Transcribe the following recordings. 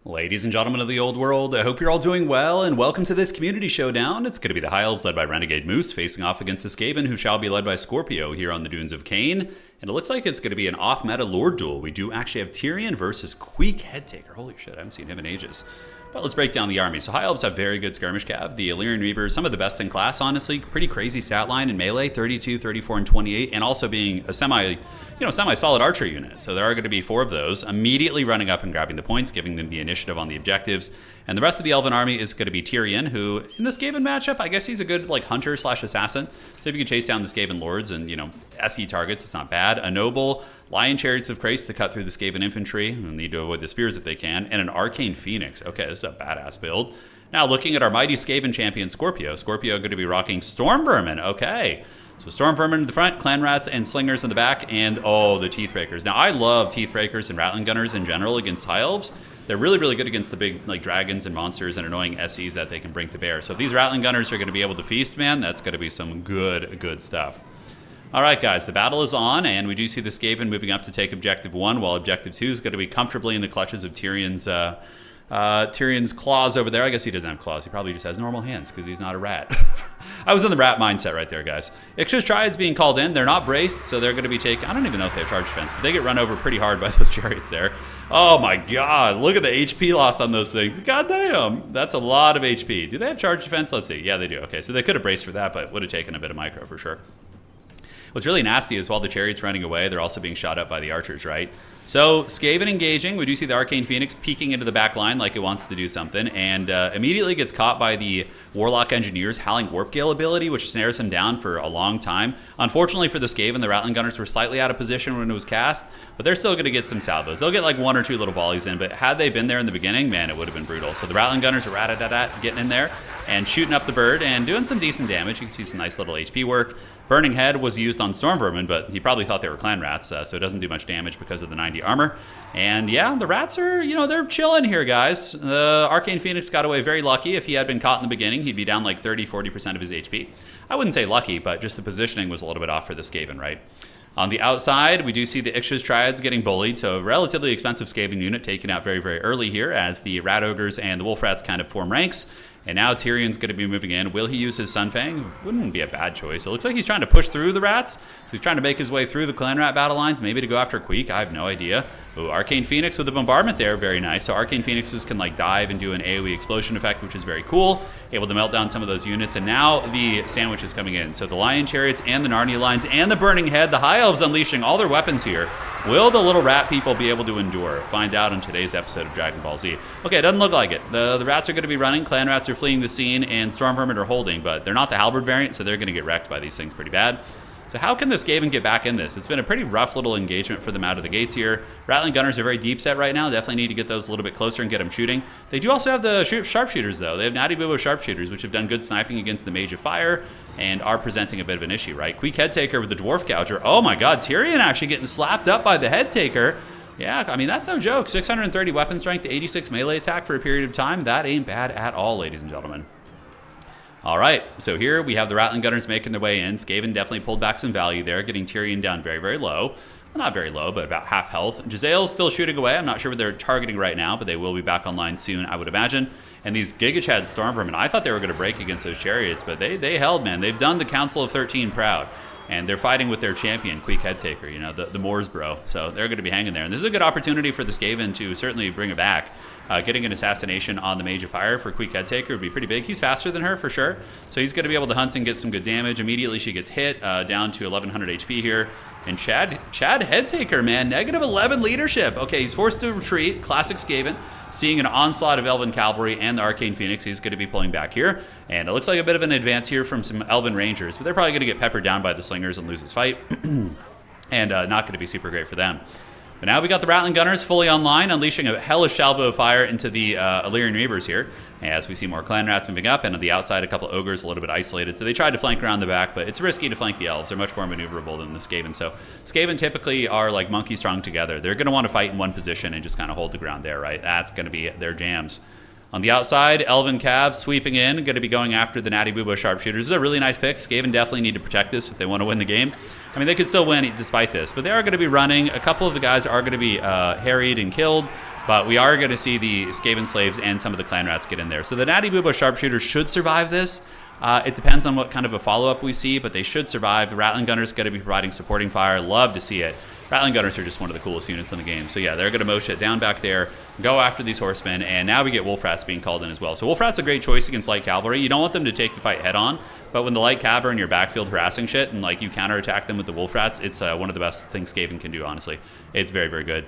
Ladies and gentlemen of the old world, I hope you're all doing well, and welcome to this community showdown. It's going to be the High Elves led by Renegade Moose facing off against the Skaven, who shall be led by Scorpio here on the Dunes of Cain. And it looks like it's going to be an off-meta Lord duel. We do actually have Tyrion versus Queek Headtaker. Holy shit, I haven't seen him in ages. But let's break down the army. So High Elves have very good skirmish cav. The Illyrian Reavers, some of the best in class, honestly. Pretty crazy stat line in melee, 32, 34, and 28, and also being a semi-solid archer unit. So there are going to be 4 of those immediately running up and grabbing the points, giving them the initiative on the objectives. And the rest of the Elven army is going to be Tyrion, who in this Skaven matchup, I guess he's a good hunter slash assassin. So if you can chase down the Skaven lords and SE targets, it's not bad. A noble, lion chariots of Christ to cut through the Skaven infantry. They'll need to avoid the spears if they can, and an arcane phoenix. Okay, this is a badass build. Now looking at our mighty Skaven champion Scorpio. Scorpio going to be rocking Storm Vermin. Okay. So Storm Vermin in the front, Clan Rats and Slingers in the back, and the Teeth Breakers. Now I love Teeth Breakers and Rattling Gunners in general against High Elves. They're really, really good against the big dragons and monsters and annoying SEs that they can bring to bear. So if these Rattling Gunners are going to be able to feast, man, that's going to be some good stuff. All right, guys, the battle is on, and we do see the Skaven moving up to take Objective 1, while Objective 2 is going to be comfortably in the clutches of Tyrion's claws over there. I guess he doesn't have claws. He probably just has normal hands because he's not a rat. I was in the rat mindset right there, guys. Ixchia's Triads being called in. They're not braced, so they're going to be taking... I don't even know if they have charge defense, but they get run over pretty hard by those chariots there. Oh, my God. Look at the HP loss on those things. God damn. That's a lot of HP. Do they have charge defense? Let's see. Yeah, they do. Okay, so they could have braced for that, but would have taken a bit of micro for sure. What's really nasty is while the chariot's running away, they're also being shot up by the archers, right? So Skaven engaging. We do see the Arcane Phoenix peeking into the back line like it wants to do something, and immediately gets caught by the Warlock Engineer's Howling Warp Gale ability, which snares him down for a long time. Unfortunately for the Skaven, the Rattling Gunners were slightly out of position when it was cast, but they're still going to get some salvos. They'll get like 1 or 2 little volleys in, but had they been there in the beginning, man, it would have been brutal. So the Rattling Gunners are getting in there and shooting up the bird and doing some decent damage. You can see some nice little HP work. Burning Head was used on Storm Vermin, but he probably thought they were Clan Rats, so it doesn't do much damage because of the 90 armor. And yeah, the Rats are, they're chilling here, guys. Arcane Phoenix got away very lucky. If he had been caught in the beginning, he'd be down like 30-40% of his HP. I wouldn't say lucky, but just the positioning was a little bit off for the Skaven, right? On the outside, we do see the Ixchia's Triads getting bullied, so a relatively expensive Skaven unit taken out very, very early here as the Rat Ogres and the Wolf Rats kind of form ranks. And now Tyrion's going to be moving in. Will he use his Sunfang? Wouldn't be a bad choice. It looks like he's trying to push through the Rats. So he's trying to make his way through the Clan Rat battle lines, maybe to go after Queek. I have no idea. Ooh, Arcane Phoenix with the bombardment there. Very nice. So Arcane Phoenixes can dive and do an AoE explosion effect, which is very cool. Able to melt down some of those units. And now the sandwich is coming in. So the Lion Chariots and the Narnia Lines and the Burning Head. The High Elves unleashing all their weapons here. Will the little rat people be able to endure? Find out in today's episode of Dragon Ball Z. Okay, it doesn't look like it. The Rats are going to be running. Clan Rats are fleeing the scene, and Storm Vermin are holding, but they're not the Halberd variant, so they're going to get wrecked by these things pretty bad. So how can the Skaven get back in this? It's been a pretty rough little engagement for them out of the gates here. Rattling Gunners are very deep set right now. Definitely need to get those a little bit closer and get them shooting. They do also have the Sharpshooters, though. They have Natty Boo Sharpshooters, which have done good sniping against the Mage of Fire and are presenting a bit of an issue, right? Queek Headtaker with the Dwarf Gouger. Oh my God, Tyrion actually getting slapped up by the Headtaker. Yeah, I mean, that's no joke. 630 weapon strength, 86 melee attack for a period of time. That ain't bad at all, ladies and gentlemen. All right, so here we have the Rattling Gunners making their way in. Skaven definitely pulled back some value there, getting Tyrion down very, very low. Well, not very low, but about half health. Jezzail's still shooting away. I'm not sure what they're targeting right now, but they will be back online soon, I would imagine. And these Giga Chad Storm Vermin, I thought they were going to break against those chariots, but they held, man. They've done the Council of 13 proud. And they're fighting with their champion, Queek Headtaker, the Moors bro. So they're going to be hanging there. And this is a good opportunity for the Skaven to certainly bring it back. Getting an assassination on the Mage of Fire for Queek Headtaker would be pretty big. He's faster than her for sure. So he's going to be able to hunt and get some good damage. Immediately she gets hit down to 1100 HP here. And Chad Headtaker, man, -11 leadership. Okay, he's forced to retreat. Classic Skaven. Seeing an onslaught of Elven Cavalry and the Arcane Phoenix, he's going to be pulling back here. And it looks like a bit of an advance here from some Elven Rangers, but they're probably going to get peppered down by the Slingers and lose this fight. And not going to be super great for them. But now we got the Rattling Gunners fully online, unleashing a hellish salvo of fire into the Illyrian Reavers here. As we see more Clan Rats moving up, and on the outside, a couple Ogres a little bit isolated. So they tried to flank around the back, but it's risky to flank the Elves. They're much more maneuverable than the Skaven. So Skaven typically are like monkey strung together. They're going to want to fight in one position and just kind of hold the ground there, right? That's going to be their jams. On the outside, Elven Cavs sweeping in, going to be going after the Natty Boo Sharpshooters. This is a really nice pick. Skaven definitely need to protect this if they want to win the game. I mean, they could still win despite this, but they are going to be running. A couple of the guys are going to be harried and killed But we are going to see the Skaven slaves and some of the clan rats get in there. So the Natty Boobo sharpshooters should survive this. It depends on what kind of a follow-up we see, but they should survive. The Rattling Gunners going to be providing supporting fire. Love to see it. Rattling Gunners are just one of the coolest units in the game. So yeah, they're going to mow shit down back there, go after these horsemen, and now we get Wolf Rats being called in as well. So Wolf Rats a great choice against light cavalry. You don't want them to take the fight head on, but when the light cav are in your backfield harassing shit and like you counterattack them with the Wolf Rats, it's one of the best things Skaven can do, honestly. It's very, very good.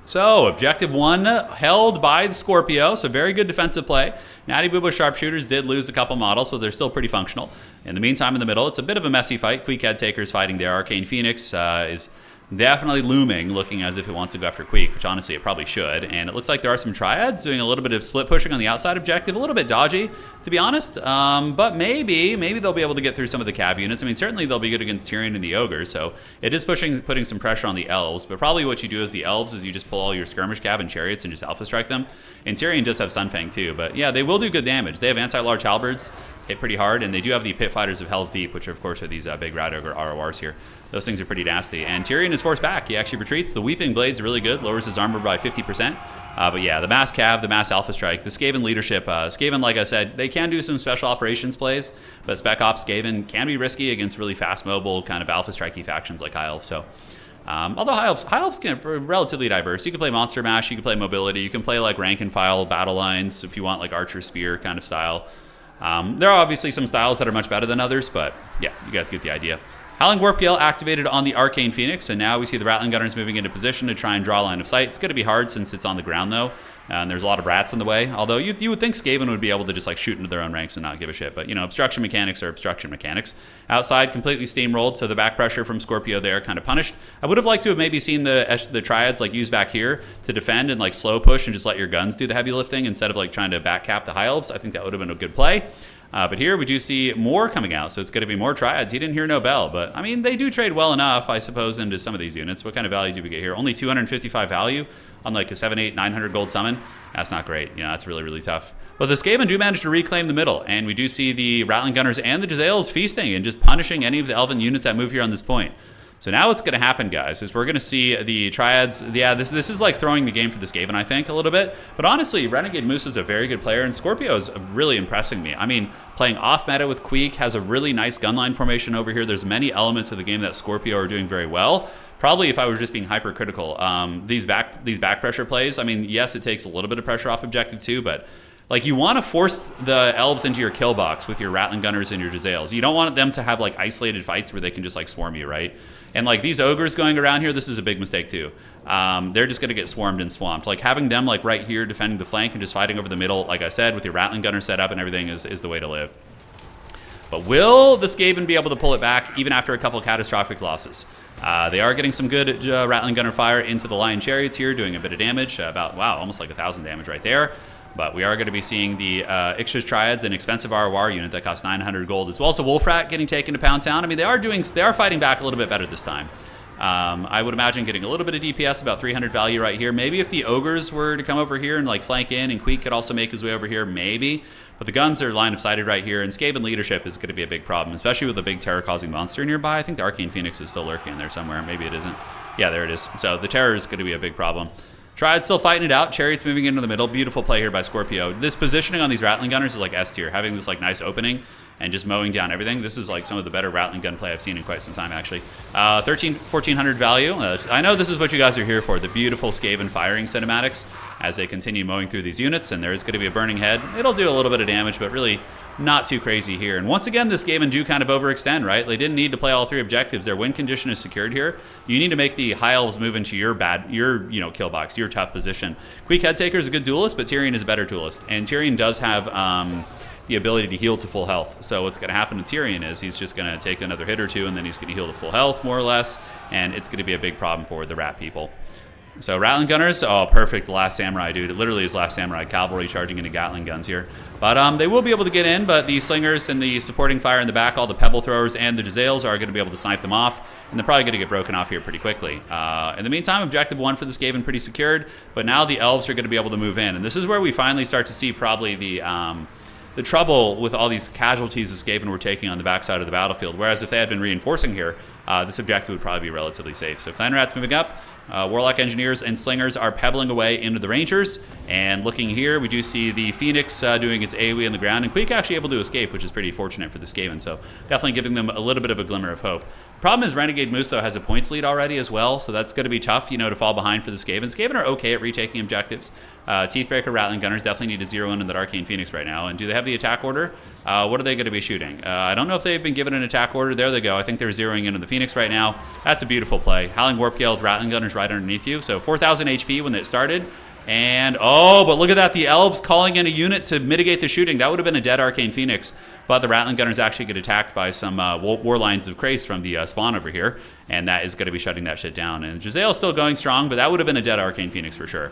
So, objective 1 held by the Scorpio, so very good defensive play. Natty Boobo sharpshooters did lose a couple models, but they're still pretty functional. In the meantime, in the middle, it's a bit of a messy fight. Queek head takers fighting there. Arcane Phoenix is definitely looming, looking as if it wants to go after Queek, which honestly it probably should. And it looks like there are some triads doing a little bit of split pushing on the outside objective. A little bit dodgy, to be honest. But maybe they'll be able to get through some of the cav units. I mean, certainly they'll be good against Tyrion and the Ogre, so it is putting some pressure on the Elves. But probably what you do as the Elves is you just pull all your skirmish cav and chariots and just alpha strike them. And Tyrion does have Sunfang too, but yeah, they will do good damage. They have anti-large halberds, hit pretty hard, and they do have the Pit Fighters of Hell's Deep, which of course are these big Rat Ogre RORs here. Those things are pretty nasty. And Tyrion is forced back. He actually retreats. The Weeping Blade's really good, lowers his armor by 50%. But yeah, the mass cav, the mass alpha strike, the Skaven leadership. Skaven, like I said, they can do some special operations plays, but Spec Ops Skaven can be risky against really fast mobile kind of alpha strikey factions like High Elves. So, although High Elves can relatively diverse. You can play Monster Mash, you can play Mobility, you can play like rank and file battle lines if you want like Archer Spear kind of style. There are obviously some styles that are much better than others, but yeah, you guys get the idea. Howling Warp Gale activated on the Arcane Phoenix, and now we see the Rattling Gunners moving into position to try and draw line of sight. It's going to be hard since it's on the ground, though, and there's a lot of rats in the way. Although you would think Skaven would be able to just like shoot into their own ranks and not give a shit, but you know, obstruction mechanics are obstruction mechanics. Outside, completely steamrolled, so the back pressure from Scorpio there kind of punished. I would have liked to have maybe seen the Triads like use back here to defend and like slow push and just let your guns do the heavy lifting instead of like trying to back cap the High Elves. I think that would have been a good play. But here we do see more coming out, so it's going to be more Triads. He didn't hear no bell, but I mean, they do trade well enough, I suppose, into some of these units. What kind of value do we get here? Only 255 value on like a 7, 8, 900 gold summon. That's not great. You know, that's really, really tough. But the Skaven do manage to reclaim the middle, and we do see the Rattling Gunners and the Jezzails feasting and just punishing any of the Elven units that move here on this point. So now what's going to happen, guys, is we're going to see the Triads. Yeah, this is like throwing the game for the Skaven, I think, a little bit. But honestly, Renegade Moose is a very good player, and Scorpio is really impressing me. I mean, playing off-meta with Queek, has a really nice gunline formation over here. There's many elements of the game that Scorpio are doing very well. Probably if I was just being hypercritical, these back pressure plays, I mean, yes, it takes a little bit of pressure off objective too, but like you want to force the Elves into your kill box with your Rattling Gunners and your Jezzails. You don't want them to have like isolated fights where they can just like swarm you, right? And like these ogres going around here, this is a big mistake too. They're just going to get swarmed and swamped. Like having them like right here defending the flank and just fighting over the middle, like I said, with your Rattling Gunner set up and everything is the way to live. But will the Skaven be able to pull it back even after a couple of catastrophic losses? They are getting some good Rattling Gunner fire into the Lion Chariots here, doing a bit of damage. Wow, almost like 1,000 damage right there. But we are going to be seeing the Ixtra's Triads, an expensive ROR unit that costs 900 gold as well. So Wolf Rat getting taken to Pound Town. I mean, they are fighting back a little bit better this time. I would imagine getting a little bit of DPS, about 300 value right here. Maybe if the Ogres were to come over here and like flank in, and Queek could also make his way over here, maybe. But the guns are line of sighted right here, and Skaven leadership is going to be a big problem, especially with a big terror-causing monster nearby. I think the Arcane Phoenix is still lurking in there somewhere. Maybe it isn't. Yeah, there it is. So the terror is going to be a big problem. Triad's still fighting it out. Chariots moving into the middle. Beautiful play here by Scorpio. This positioning on these Rattling Gunners is like S tier. Having this like nice opening and just mowing down everything. This is like some of the better Rattling Gun play I've seen in quite some time, actually. 1,400 value. I know this is what you guys are here for. The beautiful Skaven firing cinematics as they continue mowing through these units. And there is going to be a burning head. It'll do a little bit of damage, but really not too crazy here. And once again, this Skaven do kind of overextend, right? They didn't need to play all three objectives. Their win condition is secured here. You need to make the High Elves move into your kill box, your tough position. Queek Headtaker is a good duelist, but Tyrion is a better duelist. And Tyrion does have the ability to heal to full health. So what's going to happen to Tyrion is he's just going to take another hit or two, and then he's going to heal to full health, more or less. And it's going to be a big problem for the rat people. So Rattling Gunners, oh, perfect. Last Samurai, dude. It literally is Last Samurai. Cavalry charging into Gatling guns here. But they will be able to get in, but the Slingers and the supporting fire in the back, all the Pebble Throwers and the Jezzails are going to be able to snipe them off, and they're probably going to get broken off here pretty quickly. In the meantime, Objective 1 for the Skaven pretty secured, but now the Elves are going to be able to move in. And this is where we finally start to see probably the trouble with all these casualties the Skaven were taking on the backside of the battlefield. Whereas if they had been reinforcing here, this objective would probably be relatively safe. So Clan Rats moving up. Warlock Engineers and Slingers are pebbling away into the Rangers. And looking here, we do see the Phoenix doing its AoE on the ground. And Queek actually able to escape, which is pretty fortunate for the Skaven. So definitely giving them a little bit of a glimmer of hope. Problem is Renegade Moose, though, has a points lead already as well. So that's going to be tough, you know, to fall behind for the Skaven. Skaven are okay at retaking objectives. Teethbreaker, Rattling Gunners definitely need to zero in on that Arcane Phoenix right now. And do they have the attack order? What are they going to be shooting? I don't know if they've been given an attack order. There they go. I think they're zeroing in on the Phoenix right now. That's a beautiful play. Howling Warp Gale with Rattling Gunners right underneath you. So 4,000 HP when it started. And, oh, but look at that. The Elves calling in a unit to mitigate the shooting. That would have been a dead Arcane Phoenix. But the Rattling Gunners actually get attacked by some War Lines of Crace from the spawn over here. And that is going to be shutting that shit down. And Giselle is still going strong, but that would have been a dead Arcane Phoenix for sure.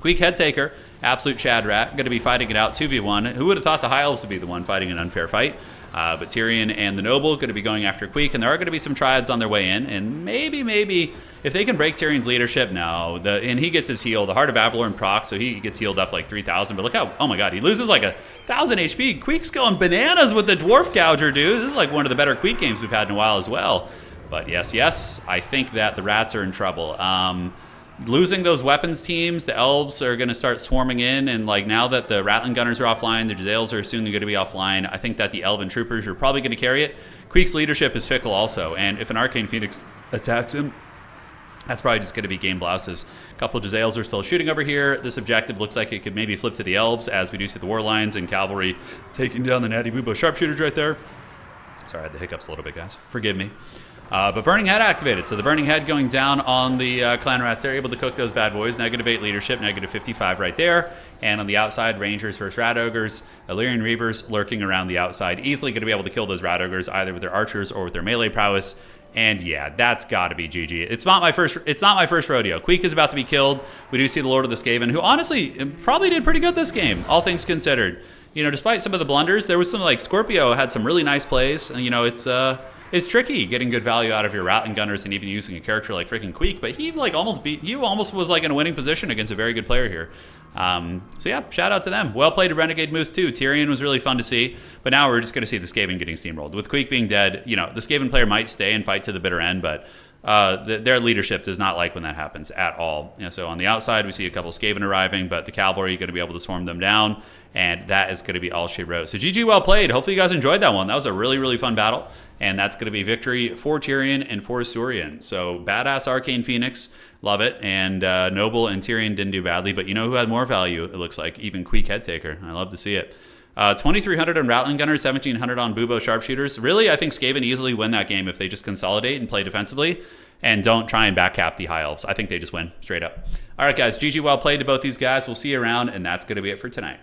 Queek Head Taker, absolute Chad Rat, going to be fighting it out 2v1. Who would have thought the High Elves would be the one fighting an unfair fight? But Tyrion and the Noble going to be going after Queek, and there are going to be some Triads on their way in. And maybe, if they can break Tyrion's leadership now, and he gets his heal, the Heart of Avalorn proc, so he gets healed up like 3,000. But look how, oh my god, he loses like 1,000 HP. Queek's going bananas with the Dwarf Gouger, dude. This is like one of the better Queek games we've had in a while as well. But yes, I think that the Rats are in trouble. Losing those weapons teams, the Elves are going to start swarming in, and like now that the Rattling Gunners are offline, the Giselles are soon going to be offline. I think that the Elven Troopers are probably going to carry it. Queek's leadership is fickle also, and if an Arcane Phoenix attacks him, that's probably just going to be game blouses. A couple of Giselles are still shooting over here. This objective looks like it could maybe flip to the Elves, as we do see the War Lines and Cavalry taking down the Natty Boobo Sharpshooters right there. Sorry, I had the hiccups a little bit, guys. Forgive me. But Burning Head activated. So the Burning Head going down on the Clan Rats. They're able to cook those bad boys. Negative 8 leadership, negative 55 right there. And on the outside, Rangers versus Rat Ogres. Illyrian Reavers lurking around the outside. Easily going to be able to kill those Rat Ogres either with their archers or with their melee prowess. And yeah, that's got to be GG. It's not my first rodeo. Queek is about to be killed. We do see the Lord of the Skaven, who honestly probably did pretty good this game, all things considered. You know, despite some of the blunders, there was some, like, Scorpio had some really nice plays. And, you know, it's tricky getting good value out of your Rattling Gunners and even using a character like freaking Queek, but he like almost was like in a winning position against a very good player here. So yeah, shout out to them. Well played to Renegade Moose too. Tyrion was really fun to see, but now we're just going to see the Skaven getting steamrolled. With Queek being dead, you know, the Skaven player might stay and fight to the bitter end, but their leadership does not like when that happens at all. You know, so on the outside, we see a couple of Skaven arriving, but the Cavalry are going to be able to swarm them down, and that is going to be all she wrote. So GG, well played. Hopefully you guys enjoyed that one. That was a really, really fun battle, and that's going to be victory for Tyrion and for Saurian. So badass Arcane Phoenix, love it, and Noble and Tyrion didn't do badly, but you know who had more value, it looks like? Even Queek Head Taker. I love to see it. 2,300 on Rattling Gunners, 1,700 on Boobo Sharpshooters. Really, I think Skaven easily win that game if they just consolidate and play defensively and don't try and backcap the High Elves. I think they just win straight up. All right, guys, GG, well played to both these guys. We'll see you around, and that's going to be it for tonight.